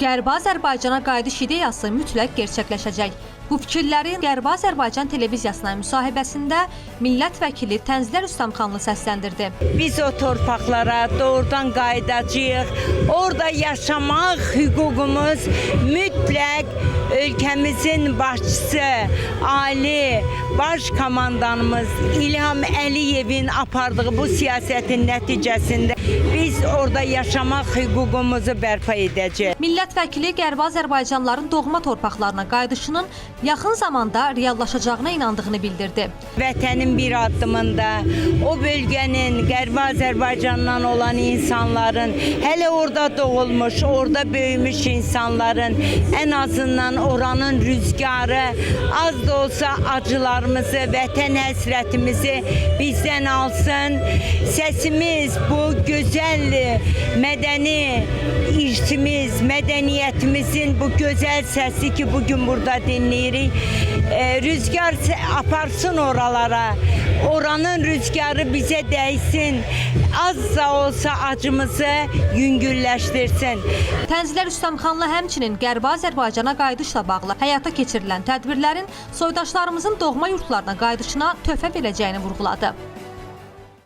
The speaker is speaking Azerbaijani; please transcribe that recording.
Qərbi Azərbaycana qayıdış ideyası mütləq gerçəkləşəcək. Bu fikirləri Qərbi Azərbaycan televiziyasına müsahibəsində millət vəkili Tənzilər Rüstəmxanlı səsləndirdi. Biz o torpaqlara doğrudan qayıdacağıq. Orada yaşamaq hüququmuz mütləq ölkəmizin başçısı, ali baş komandanımız İlham Əliyevin apardığı bu siyasətin nəticəsində biz orada yaşamaq hüququmuzu bərpa edəcəyik. Millət vəkili Qərbi Azərbaycanlıların doğma torpaqlarına qayıdışının yaxın zamanda reallaşacağına inandığını bildirdi. Vətənin bir addımında o bölgənin Qərbi Azərbaycandan olan insanların, hələ orada doğulmuş, orada böyümüş insanların ən azından oranın rüzgarı az da olsa acılarımızı, vətən həsrətimizi bizdən alsın. Səsimiz bu gözəl mədəni irsimiz, mədəniyyətimizin bu gözəl səsi ki bugün burada dinləyirik. Rüzgar aparsın oralara, oranın rüzgarı bizə dəysin, az da olsa acımızı yüngülləşdirsin. Tənzilər Rüstəmxanlı həmçinin Qərbi Azərbaycana qayıdışla bağlı həyata keçirilən tədbirlərin soydaşlarımızın doğma yurtlarına qayıdışına töhfə verəcəyini vurğuladı.